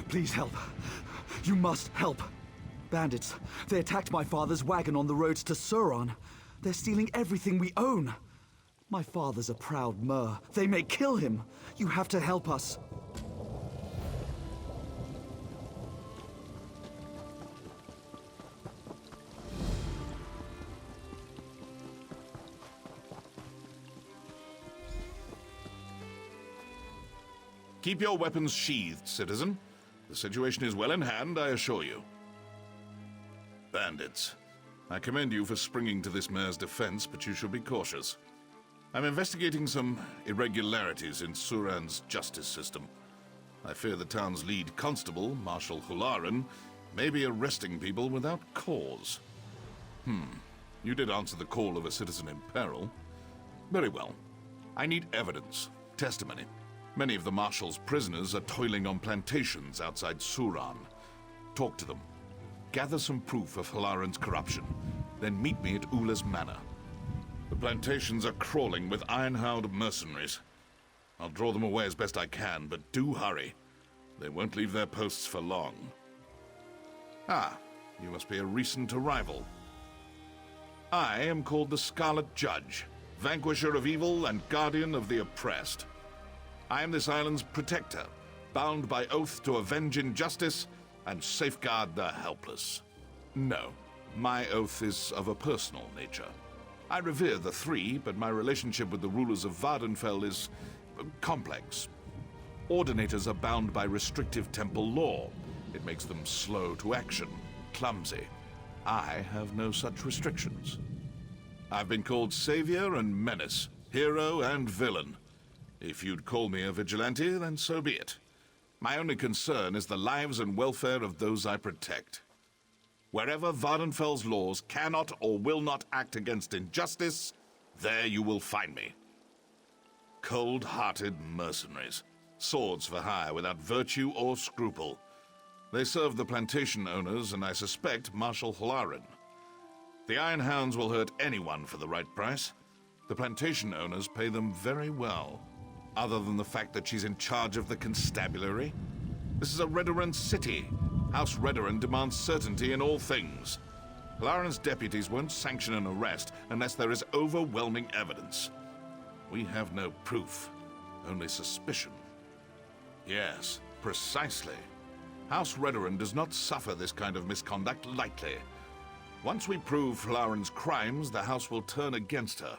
Please help. You must help. Bandits. They attacked my father's wagon on the roads to Suran. They're stealing everything we own. My father's a proud Mer. They may kill him. You have to help us. Keep your weapons sheathed, citizen. The situation is well in hand, I assure you. Bandits. I commend you for springing to this mayor's defense, but you should be cautious. I'm investigating some irregularities in Suran's justice system. I fear the town's lead constable, Marshal Hularan, may be arresting people without cause. You did answer the call of a citizen in peril. Very well. I need evidence, testimony. Many of the Marshal's prisoners are toiling on plantations outside Suran. Talk to them. Gather some proof of Hularan's corruption. Then meet me at Ula's manor. The plantations are crawling with iron-howled mercenaries. I'll draw them away as best I can, but do hurry. They won't leave their posts for long. Ah, you must be a recent arrival. I am called the Scarlet Judge, vanquisher of evil and guardian of the oppressed. I am this island's protector, bound by oath to avenge injustice and safeguard the helpless. No, my oath is of a personal nature. I revere the three, but my relationship with the rulers of Vardenfell is complex. Ordinators are bound by restrictive temple law. It makes them slow to action, clumsy. I have no such restrictions. I've been called savior and menace, hero and villain. If you'd call me a vigilante, then so be it. My only concern is the lives and welfare of those I protect. Wherever Vardenfell's laws cannot or will not act against injustice, there you will find me. Cold-hearted mercenaries. Swords for hire without virtue or scruple. They serve the plantation owners and I suspect Marshal Hularan. The Iron Hounds will hurt anyone for the right price. The plantation owners pay them very well. Other than the fact that she's in charge of the constabulary. This is a Redoran city. House Redoran demands certainty in all things. Hularan's deputies won't sanction an arrest unless there is overwhelming evidence. We have no proof, only suspicion. Yes, precisely. House Redoran does not suffer this kind of misconduct lightly. Once we prove Hularan's crimes, the house will turn against her.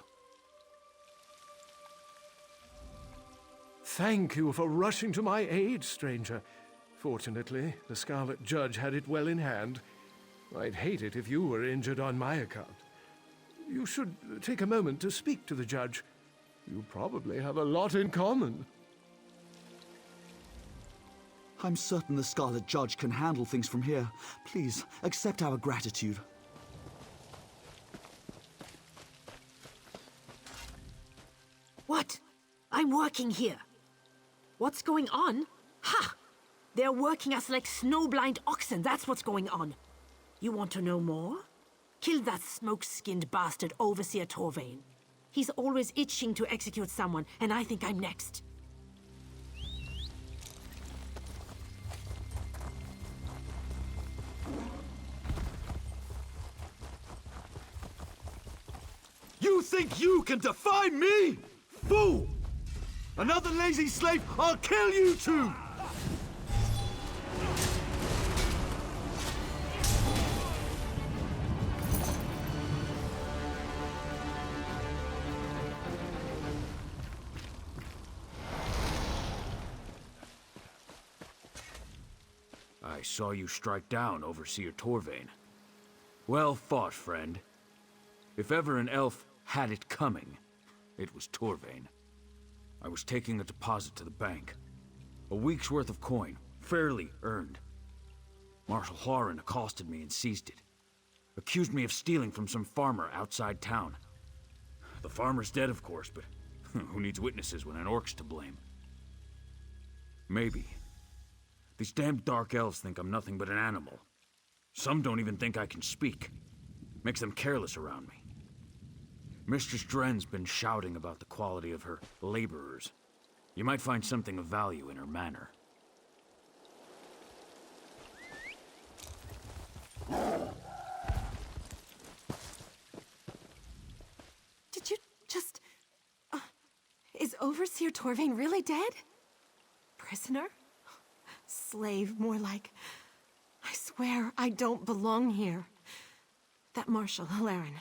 Thank you for rushing to my aid, stranger. Fortunately, the Scarlet Judge had it well in hand. I'd hate it if you were injured on my account. You should take a moment to speak to the Judge. You probably have a lot in common. I'm certain the Scarlet Judge can handle things from here. Please, accept our gratitude. What? I'm working here. What's going on? Ha! They're working us like snowblind oxen, that's what's going on. You want to know more? Kill that smoke-skinned bastard Overseer Torvain. He's always itching to execute someone, and I think I'm next. You think you can defy me? Fool! Another lazy slave, I'll kill you too! I saw you strike down Overseer Torvain. Well fought, friend. If ever an elf had it coming, it was Torvain. I was taking a deposit to the bank. A week's worth of coin, fairly earned. Marshal Hularan accosted me and seized it. Accused me of stealing from some farmer outside town. The farmer's dead, of course, but who needs witnesses when an orc's to blame? Maybe. These damned dark elves think I'm nothing but an animal. Some don't even think I can speak. Makes them careless around me. Mistress Dren's been shouting about the quality of her laborers. You might find something of value in her manner. Is Overseer Torvain really dead? Prisoner? Slave, more like. I swear I don't belong here. That Marshal, Hilarin,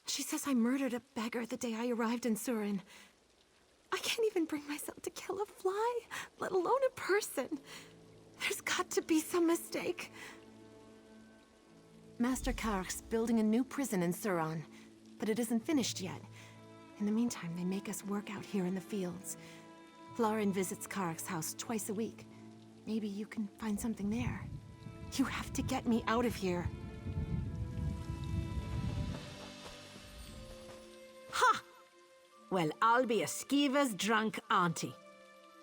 she says I murdered a beggar the day I arrived in Suran. I can't even bring myself to kill a fly, let alone a person. There's got to be some mistake. Master Kark's building a new prison in Suran, but it isn't finished yet. In the meantime, they make us work out here in the fields. Hilarin visits Kark's house twice a week. Maybe you can find something there. You have to get me out of here. Ha! Well, I'll be a skeever's drunk auntie.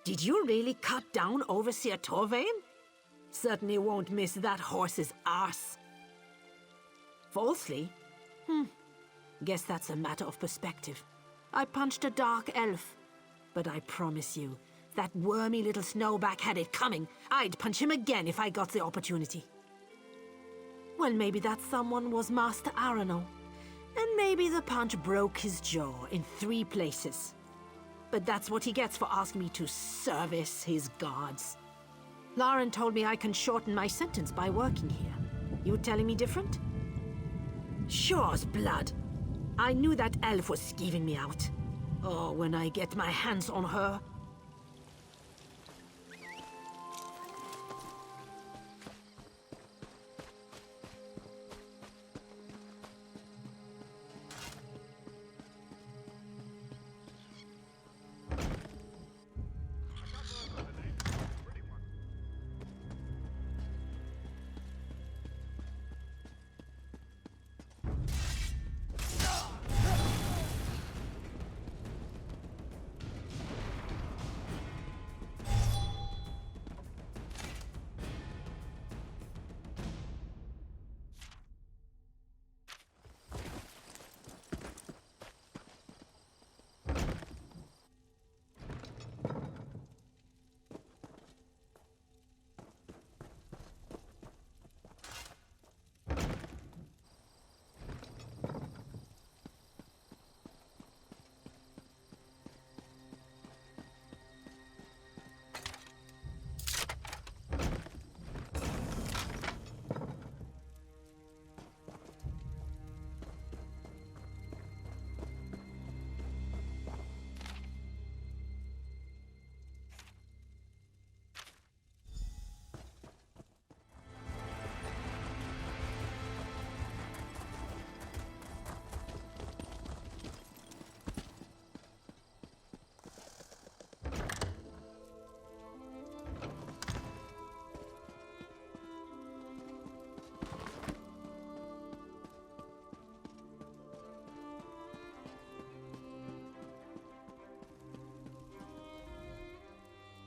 Did you really cut down Overseer Torvain? Certainly won't miss that horse's arse. Falsely? Guess that's a matter of perspective. I punched a dark elf. But I promise you, if that wormy little snowback had it coming, I'd punch him again if I got the opportunity. Well, maybe that someone was Master Arano. And maybe the punch broke his jaw in 3 places. But that's what he gets for asking me to service his gods. Lauren told me I can shorten my sentence by working here. You telling me different? Sure's blood. I knew that elf was skeeving me out. Oh, when I get my hands on her.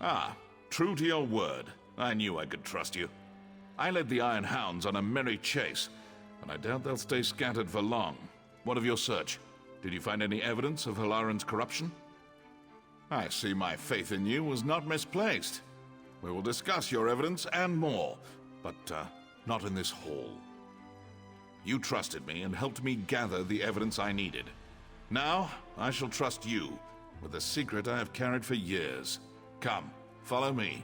Ah, true to your word. I knew I could trust you. I led the Iron Hounds on a merry chase, and I doubt they'll stay scattered for long. What of your search? Did you find any evidence of Hilarin's corruption? I see my faith in you was not misplaced. We will discuss your evidence and more, but not in this hall. You trusted me and helped me gather the evidence I needed. Now, I shall trust you with a secret I have carried for years. Come, follow me.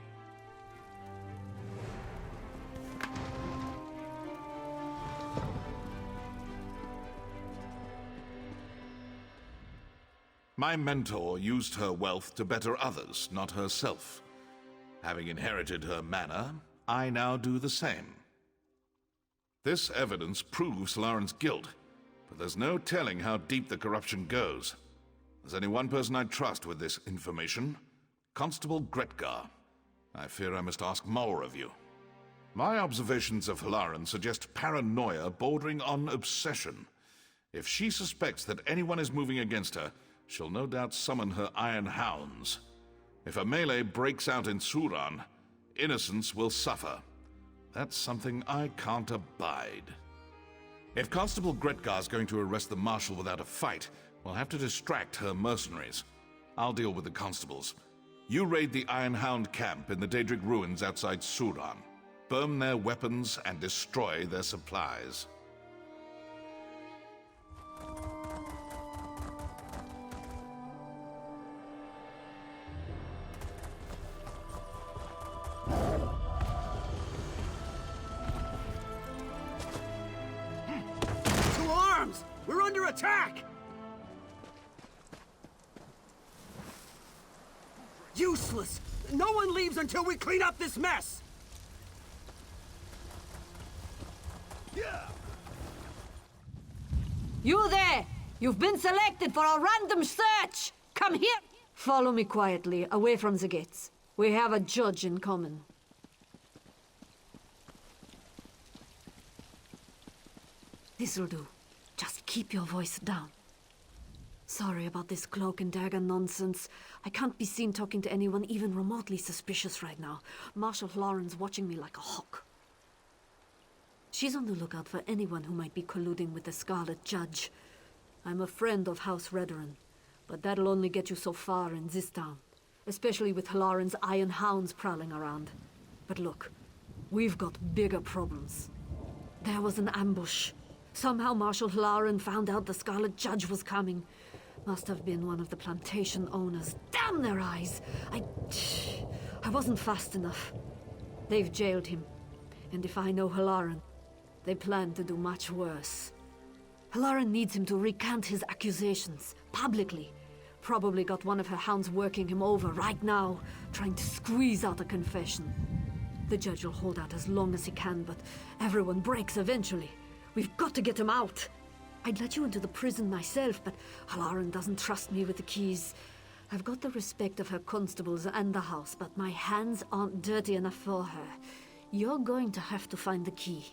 My mentor used her wealth to better others, not herself. Having inherited her manor, I now do the same. This evidence proves Hilarin's guilt, but there's no telling how deep the corruption goes. There's only one person I trust with this information. Constable Gretgar. I fear I must ask more of you. My observations of Hilarin suggest paranoia bordering on obsession. If she suspects that anyone is moving against her, she'll no doubt summon her Iron Hounds. If a melee breaks out in Suran, innocents will suffer. That's something I can't abide. If Constable Gretgar's going to arrest the Marshal without a fight, we'll have to distract her mercenaries. I'll deal with the constables. You raid the Iron Hound camp in the Daedric ruins outside Suran. Burn their weapons and destroy their supplies. Attack! Useless! No one leaves until we clean up this mess! You there! You've been selected for a random search! Come here! Follow me quietly, away from the gates. We have a judge in common. This'll do. Just keep your voice down. Sorry about this cloak and dagger nonsense. I can't be seen talking to anyone even remotely suspicious right now. Marshal Lauren's watching me like a hawk. She's on the lookout for anyone who might be colluding with the Scarlet Judge. I'm a friend of House Redoran, but that'll only get you so far in this town, especially with Lauren's iron hounds prowling around. But look, we've got bigger problems. There was an ambush. Somehow Marshal Lauren found out the Scarlet Judge was coming. Must have been one of the plantation owners. Damn their eyes! I wasn't fast enough. They've jailed him. And if I know Halaran, they plan to do much worse. Halaran needs him to recant his accusations, publicly. Probably got one of her hounds working him over right now, trying to squeeze out a confession. The judge will hold out as long as he can, but everyone breaks eventually. We've got to get him out. I'd let you into the prison myself, but Halaran doesn't trust me with the keys. I've got the respect of her constables and the house, but my hands aren't dirty enough for her. You're going to have to find the key.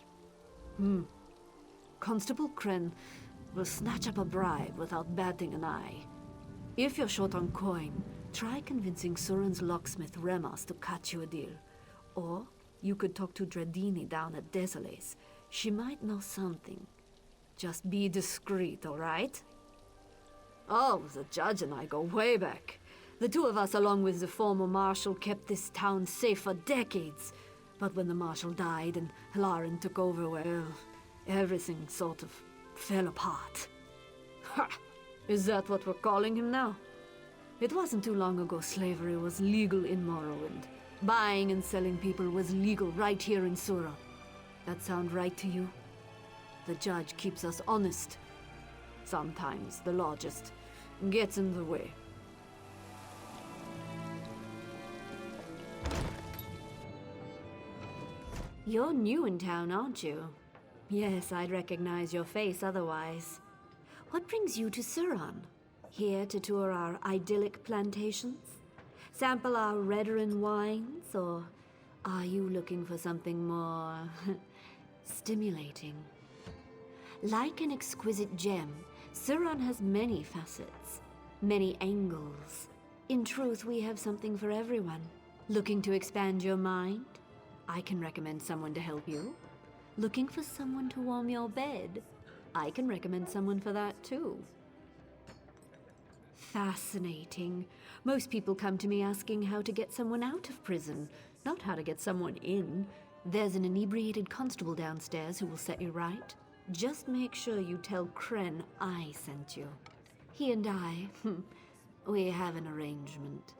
Constable Kren will snatch up a bribe without batting an eye. If you're short on coin, try convincing Suran's locksmith Remas to cut you a deal. Or you could talk to Dredini down at Desolace. She might know something. Just be discreet, all right? Oh, the judge and I go way back. The two of us, along with the former marshal, kept this town safe for decades. But when the marshal died and Halaran took over, well, everything sort of fell apart. Ha! Is that what we're calling him now? It wasn't too long ago slavery was legal in Morrowind. Buying and selling people was legal right here in Suran. That sound right to you? The judge keeps us honest. Sometimes the law just gets in the way. You're new in town, aren't you? Yes, I'd recognize your face otherwise. What brings you to Suran? Here to tour our idyllic plantations? Sample our Redoran wines? Or are you looking for something more stimulating? Like an exquisite gem, Suran has many facets, many angles. In truth, we have something for everyone. Looking to expand your mind? I can recommend someone to help you. Looking for someone to warm your bed? I can recommend someone for that too. Fascinating. Most people come to me asking how to get someone out of prison, not how to get someone in. There's an inebriated constable downstairs who will set you right. Just make sure you tell Kren I sent you. He and I, we have an arrangement.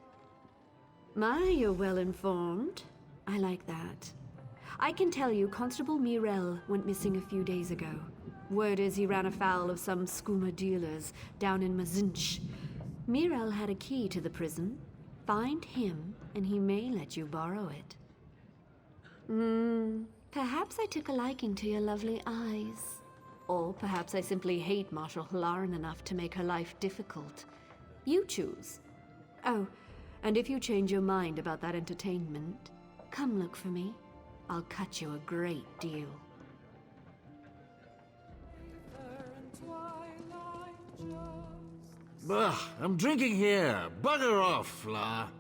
You're well informed. I like that. I can tell you Constable Mirel went missing a few days ago. Word is he ran afoul of some skooma dealers down in Mazinch. Mirel had a key to the prison. Find him, and he may let you borrow it. Perhaps I took a liking to your lovely eyes. Or perhaps I simply hate Marshal Halaran enough to make her life difficult. You choose. Oh, and if you change your mind about that entertainment, come look for me. I'll cut you a great deal. Bah, I'm drinking here. Bugger off, Fla.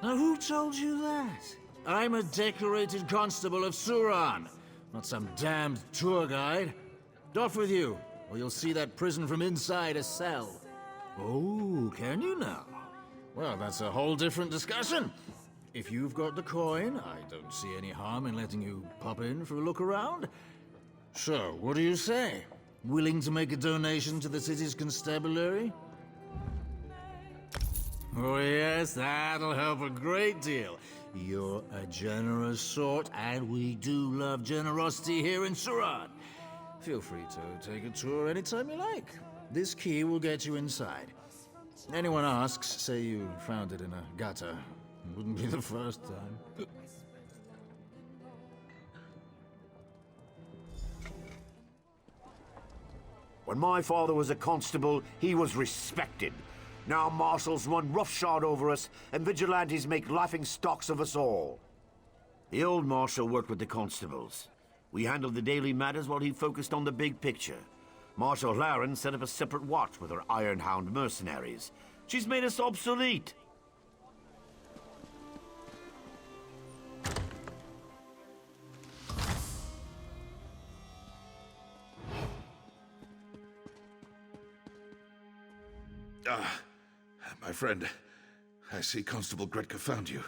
Now who told you that? I'm a decorated constable of Suran, not some damned tour guide. Off with you, or you'll see that prison from inside a cell. Oh, can you now? Well, that's a whole different discussion. If you've got the coin, I don't see any harm in letting you pop in for a look around. So, what do you say? Willing to make a donation to the city's constabulary? Oh yes, that'll help a great deal. You're a generous sort, and we do love generosity here in Suran. Feel free to take a tour anytime you like. This key will get you inside. Anyone asks, say you found it in a gutter. It wouldn't be the first time. When my father was a constable, he was respected. Now marshals run roughshod over us, and vigilantes make laughing stocks of us all. The old marshal worked with the constables. We handled the daily matters while he focused on the big picture. Marshal Laren set up a separate watch with her Ironhound mercenaries. She's made us obsolete. My friend, I see Constable Gretka found you.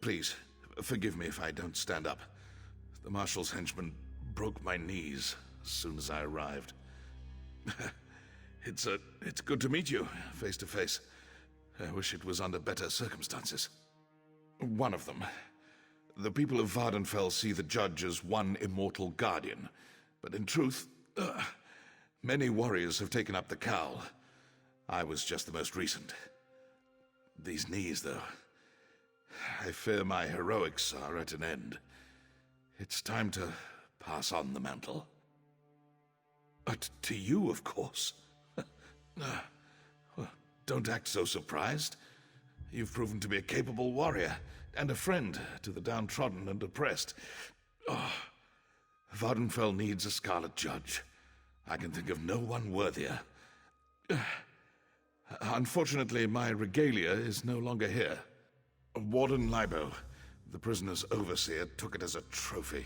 Please, forgive me if I don't stand up. The Marshal's henchman broke my knees as soon as I arrived. It's good to meet you, face to face. I wish it was under better circumstances. One of them. The people of Vardenfell see the Judge as one immortal guardian. But in truth, many warriors have taken up the cowl. I was just the most recent. These knees, though. I fear my heroics are at an end. It's time to pass on the mantle. But to you, of course. Don't act so surprised. You've proven to be a capable warrior and a friend to the downtrodden and oppressed. Vardenfell needs a Scarlet Judge. I can think of no one worthier. Unfortunately, my regalia is no longer here. Warden Libo, the prisoner's overseer, took it as a trophy.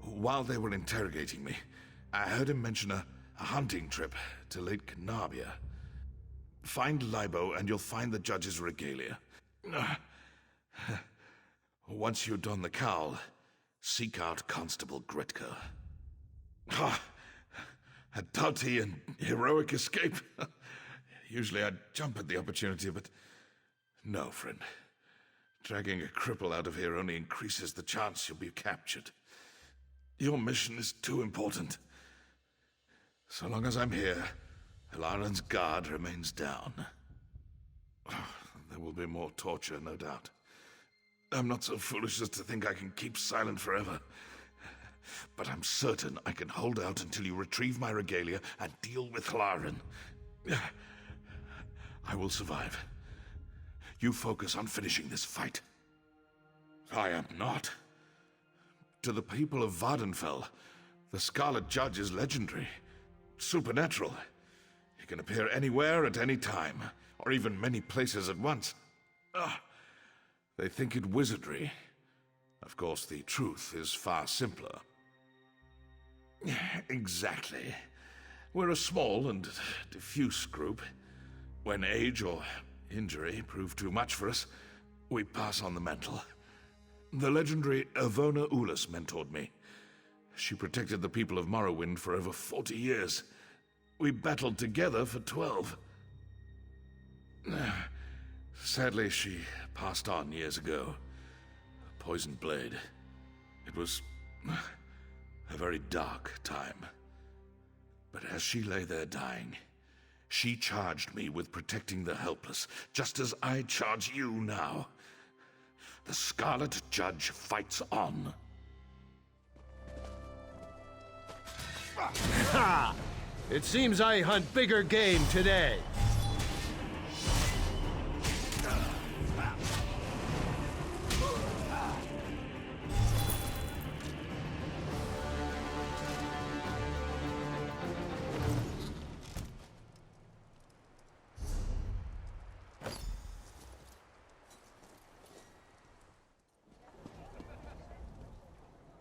While they were interrogating me, I heard him mention a hunting trip to Lake Canabia. Find Libo and you'll find the Judge's regalia. Once you don the cowl, seek out Constable Gretka. A doughty and heroic escape. Usually I'd jump at the opportunity, but no, friend. Dragging a cripple out of here only increases the chance you'll be captured. Your mission is too important. So long as I'm here, Hilaran's guard remains down. There will be more torture, no doubt. I'm not so foolish as to think I can keep silent forever. But I'm certain I can hold out until you retrieve my regalia and deal with Hilaran. I will survive. You focus on finishing this fight. I am not. To the people of Vardenfell, the Scarlet Judge is legendary, supernatural. He can appear anywhere at any time, or even many places at once. They think it wizardry. Of course, the truth is far simpler. Exactly. We're a small and diffuse group. When age or injury prove too much for us, we pass on the mantle. The legendary Avona Ulas mentored me. She protected the people of Morrowind for over 40 years. We battled together for 12. Sadly, she passed on years ago. A poisoned blade. It was a very dark time. But as she lay there dying, she charged me with protecting the helpless, just as I charge you now. The Scarlet Judge fights on. Ha! It seems I hunt bigger game today.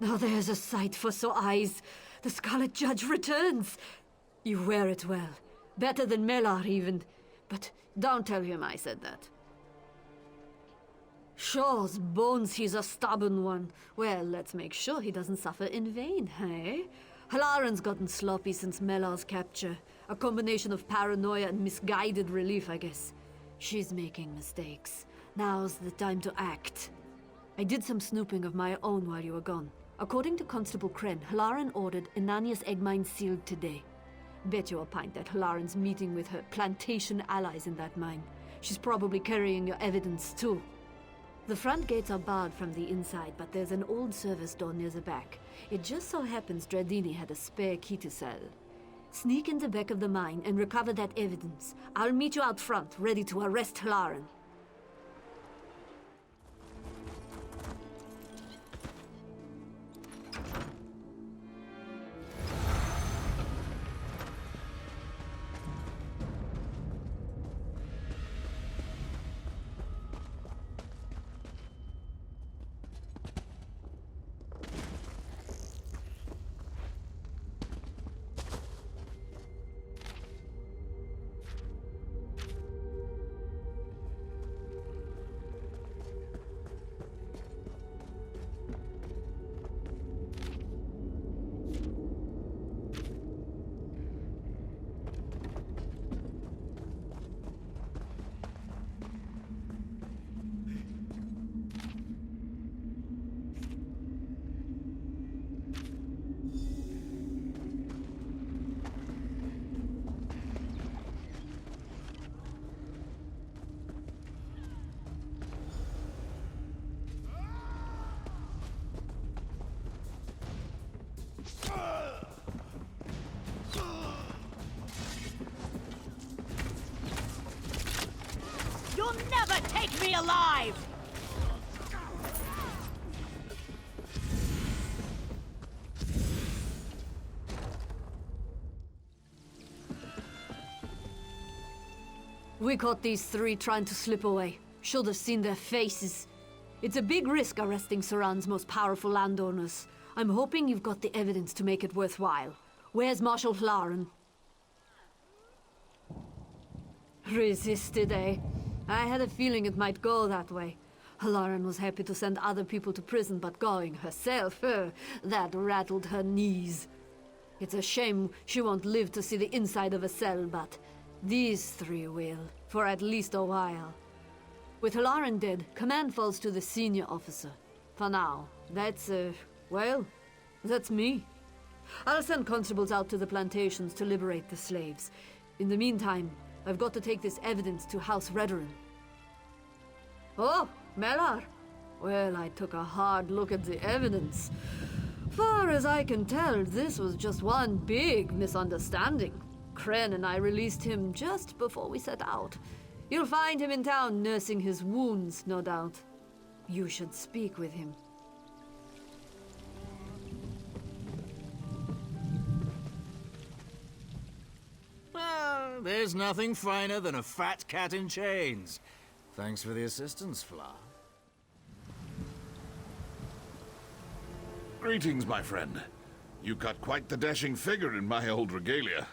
Now there's a sight for sore eyes. The Scarlet Judge returns. You wear it well. Better than Melar, even. But don't tell him I said that. Shaw's bones, he's a stubborn one. Well, let's make sure he doesn't suffer in vain, hey? Hilaran's gotten sloppy since Melar's capture. A combination of paranoia and misguided relief, I guess. She's making mistakes. Now's the time to act. I did some snooping of my own while you were gone. According to Constable Kren, Halaran ordered Inanya's egg mine sealed today. Bet you a pint that Halaran's meeting with her plantation allies in that mine. She's probably carrying your evidence, too. The front gates are barred from the inside, but there's an old service door near the back. It just so happens Dradini had a spare key to sell. Sneak in the back of the mine and recover that evidence. I'll meet you out front, ready to arrest Halaran. You'll never take me alive! We caught these three trying to slip away. Should have seen their faces. It's a big risk arresting Suran's most powerful landowners. I'm hoping you've got the evidence to make it worthwhile. Where's Marshal Halaran? Resisted, eh? I had a feeling it might go that way. Halaran was happy to send other people to prison, but going herself, that rattled her knees. It's a shame she won't live to see the inside of a cell, but these three will, for at least a while. With Halaran dead, command falls to the senior officer. For now, that's, well, that's me. I'll send constables out to the plantations to liberate the slaves. In the meantime, I've got to take this evidence to House Redoran. Oh, Melar. Well, I took a hard look at the evidence. Far as I can tell, this was just one big misunderstanding. Kren and I released him just before we set out. You'll find him in town nursing his wounds, no doubt. You should speak with him. Well, there's nothing finer than a fat cat in chains. Thanks for the assistance, Fla. Greetings, my friend. You cut quite the dashing figure in my old regalia.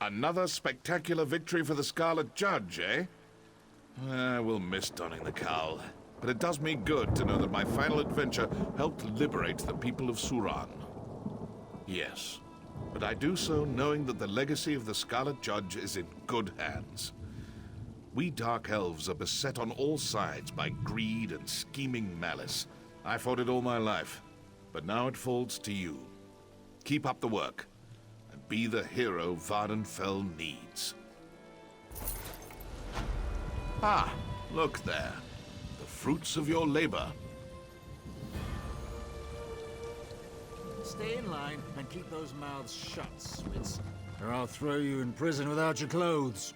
Another spectacular victory for the Scarlet Judge, eh? We'll miss donning the cowl. But it does me good to know that my final adventure helped liberate the people of Suran. Yes, but I do so knowing that the legacy of the Scarlet Judge is in good hands. We Dark Elves are beset on all sides by greed and scheming malice. I fought it all my life, but now it falls to you. Keep up the work. Be the hero Vardenfell needs. Ah, look there. The fruits of your labor. Stay in line and keep those mouths shut, Switz, or I'll throw you in prison without your clothes.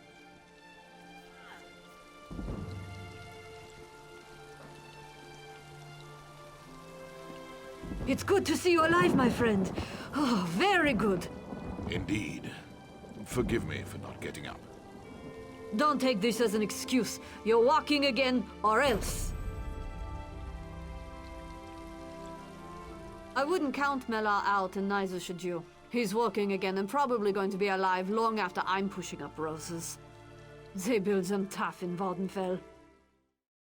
It's good to see you alive, my friend. Oh, very good. Indeed. Forgive me for not getting up. Don't take this as an excuse. You're walking again, or else. I wouldn't count Melar out, and neither should you. He's walking again and probably going to be alive long after I'm pushing up roses. They build them tough in Vardenfell.